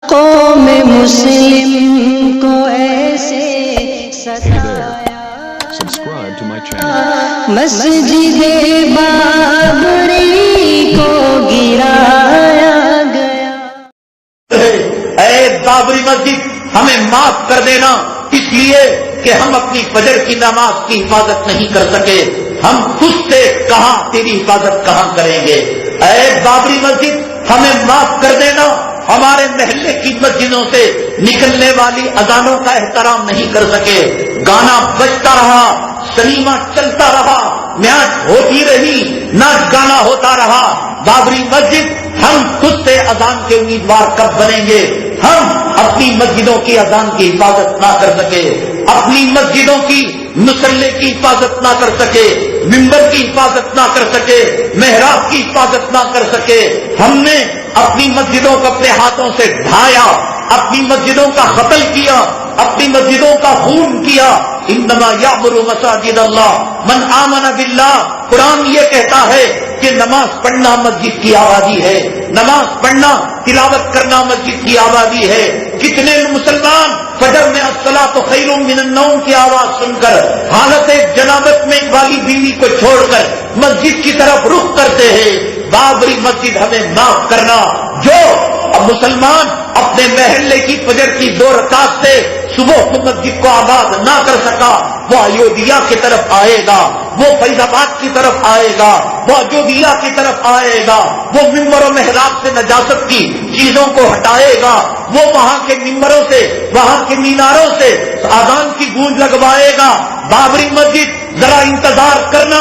قوم مسلم کو ایسے ستایا Subscribe to my channel. مسجد بابری کو گرایا گیا. اے بابری مسجد ہمیں معاف کر دینا، اس لیے کہ ہم اپنی فجر کی نماز کی حفاظت نہیں کر سکے. ہم خود سے کہاں تیری حفاظت کہاں کریں گے؟ اے بابری مسجد ہمیں معاف کر دینا، ہمارے محلے کی مسجدوں سے نکلنے والی اذانوں کا احترام نہیں کر سکے. گانا بجتا رہا، سنیما چلتا رہا، میچ ہوتی رہی، ناچ گانا ہوتا رہا. بابری مسجد ہم خود سے اذان کے امیدوار کب بنیں گے؟ ہم اپنی مسجدوں کی اذان کی حفاظت نہ کر سکے، اپنی مسجدوں کی مصلی کی حفاظت نہ کر سکے، ممبر کی حفاظت نہ کر سکے، محراب کی حفاظت نہ کر سکے. ہم نے اپنی مسجدوں کو اپنے ہاتھوں سے ڈھایا، اپنی مسجدوں کا قتل کیا، اپنی مسجدوں کا خون کیا. انما یعمر مساجد اللہ من آمن باللہ. قرآن یہ کہتا ہے کہ نماز پڑھنا مسجد کی آبادی ہے، نماز پڑھنا تلاوت کرنا مسجد کی آبادی ہے. کتنے مسلمان فجر میں الصلاۃ خیر من النوم کی آواز سن کر حالت جنابت میں والی بیوی کو چھوڑ کر مسجد کی طرف رخ کرتے ہیں. بابری مسجد ہمیں معاف کرنا. جو مسلمان اپنے محلے کی فجر کی 2 رکعت سے صبح کو مسجد کو آباد نہ کر سکا، وہ ایودھیا کی طرف آئے گا، وہ فیض آباد کی طرف آئے گا، وہ اجودھیا کی طرف آئے گا، وہ ممبر و محراب سے نجاست کی چیزوں کو ہٹائے گا، وہ وہاں کے ممبروں سے، وہاں کے میناروں سے اذان کی گونج لگوائے گا. بابری مسجد ذرا انتظار کرنا،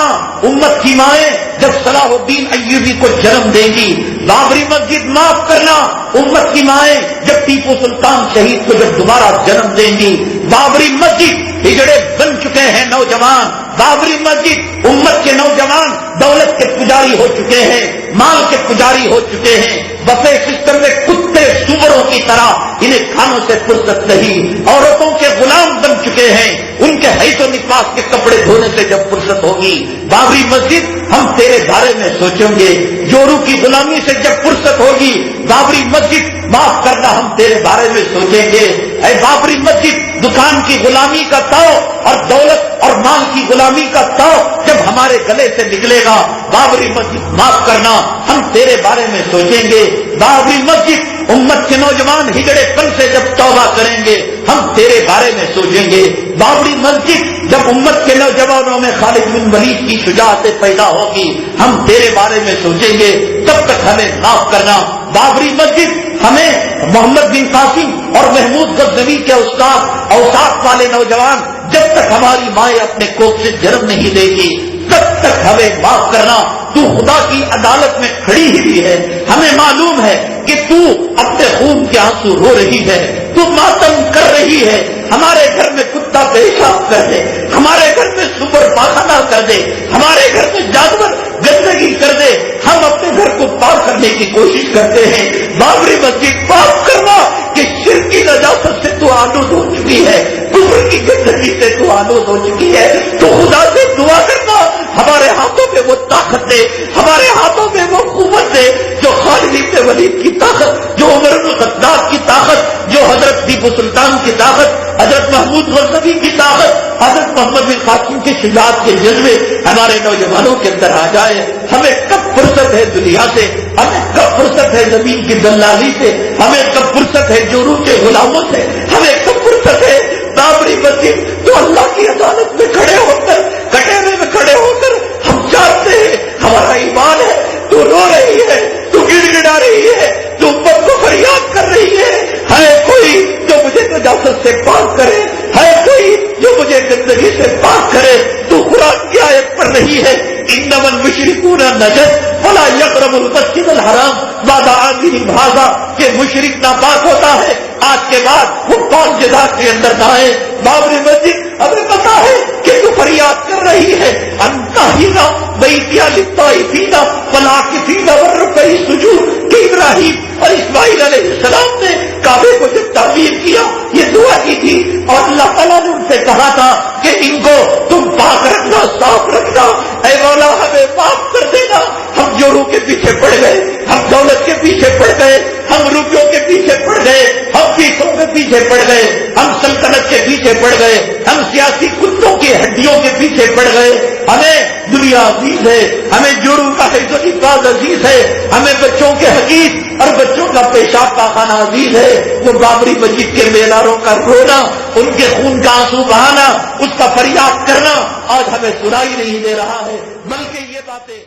امت کی مائیں جب صلاح الدین ایوبی کو جنم دیں گی. بابری مسجد معاف کرنا، امت کی مائیں جب ٹیپو سلطان شہید کو جب دوبارہ جنم دیں گی. بابری مسجد ہجڑے بن چکے ہیں نوجوان، بابری مسجد امت کے نوجوان دولت کے پجاری ہو چکے ہیں، مال کے پجاری ہو چکے ہیں. بفے سسٹم میں کتے سوروں کی طرح انہیں کھانوں سے فرصت نہیں، عورتوں کے غلام بن چکے ہیں. ان کے حیث و نفاس کے کپڑے دھونے سے جب فرصت ہوگی. بابری مسجد ہم تیرے بارے میں سوچیں گے. جورو کی غلامی سے جب فرصت ہوگی، بابری مسجد معاف کرنا ہم تیرے بارے میں سوچیں گے. اے بابری مسجد دکان کی غلامی کا تاؤ اور دولت اور مال کی غلامی کا تاؤ جب ہمارے گلے سے نکلے گا، بابری مسجد معاف کرنا ہم تیرے بارے میں سوچیں گے. بابری مسجد امت کے نوجوان ہجڑے پن سے جب توبہ کریں گے، ہم تیرے بارے میں سوچیں گے. بابری مسجد جب امت کے نوجوانوں میں خالد بن ولید کی شجاعت پیدا ہوگی، ہم تیرے بارے میں سوچیں گے. تب تک ہمیں معاف کرنا. بابری مسجد ہمیں محمد بن قاسم اور محمود غزنوی کے استاد اوساط والے نوجوان جب تک ہماری مائیں اپنے کوکھ سے جنم نہیں دے گی، تب تک ہمیں معاف کرنا. تو خدا کی عدالت میں کھڑی ہوئی ہے، ہمیں معلوم ہے کہ تو اپنے خون کے آنسو رو رہی ہے، تو ماتم کر رہی ہے. ہمارے گھر میں کتا پیشاب کر دے، ہمارے گھر میں سور پاخانہ کر دے، ہمارے گھر میں جانور گندگی کر دے، ہم اپنے گھر کو پاک کرنے کی کوشش کرتے ہیں. بابری مسجد پاک کرنا کہ شرک کی نجاست سے تو آلود ہو چکی ہے، کفر کی گندگی سے تو آلود ہو چکی ہے. تو خدا سے دعا کرنا ہمارے ہاتھوں میں وہ طاقت دے، ہمارے ہاتھوں میں وہ قوت دے جو خالد بن ولید کی طاقت، جو عمر بن الخطاب کی طاقت، جو حضرت ٹیپو سلطان کی طاقت، حضرت محمود غزنوی کی طاقت، حضرت محمد بن قاسم کی شجاعت کے جذبے ہمارے نوجوانوں کے اندر آ جائے. ہمیں کب فرصت ہے دنیا سے، ہمیں کب فرصت ہے زمین کی دلالی سے، ہمیں کب فرصت ہے جورو کے غلاموں سے، ہمیں کب فرصت ہے. بابری مسجد تو اللہ کی عدالت میں کھڑے ہو کر، کٹہرے میں کھڑے ہو کر ہم چاہتے ہیں، ہمارا ایمان ہے. تو رو رہی ہے، تو گڑ گڑا رہی ہے، تو امت کو فریاد کر رہی ہے. کوئی جو مجھے نجاست سے پاک کرے، ہے کوئی جو مجھے گندگی سے پاک کرے. تو قرآن کی آیت پر نہیں ہے انما المشرکون نجس ولا یقربوا المسجد الحرام بعد عامهم هذا کہ مشرک ناپاک ہوتا ہے، آج کے بعد وہ 5 جگہ کے اندر نہ آئے. بابری مسجد ہمیں پتا ہے کہ تو فریاد کر رہی ہے، انتہینا بیتیا للطائفین والعاکفین والرکع السجود کہ ابراہیم اور اسماعیل علیہ السلام نے کعبے کو جب تعمیر کیا یہ دعا کی تھی، اور اللہ تعالیٰ نے ان سے کہا تھا کہ ان کو تم پاک رکھنا، صاف رکھنا. اے مولا ہمیں معاف کر دینا. ہم جورو کے پیچھے پڑ گئے، ہم دولت کے پیچھے پڑ گئے، ہم روپیوں کے پیچھے پڑ گئے، پیسوں کے پیچھے پڑ گئے، ہم سلطنت کے پیچھے پڑ گئے، ہم سیاسی کتوں کی ہڈیوں کے پیچھے پڑ گئے. ہمیں دنیا عزیز ہے، ہمیں جوڑوں کا حفظ و حفاظ عزیز ہے، ہمیں بچوں کے حقیق اور بچوں کا پیشاب کا خانہ عزیز ہے. وہ بابری مسجد کے میناروں کا رونا، ان کے خون کا آنسو بہانا، اس کا فریاد کرنا آج ہمیں سنائی نہیں دے رہا ہے، بلکہ یہ باتیں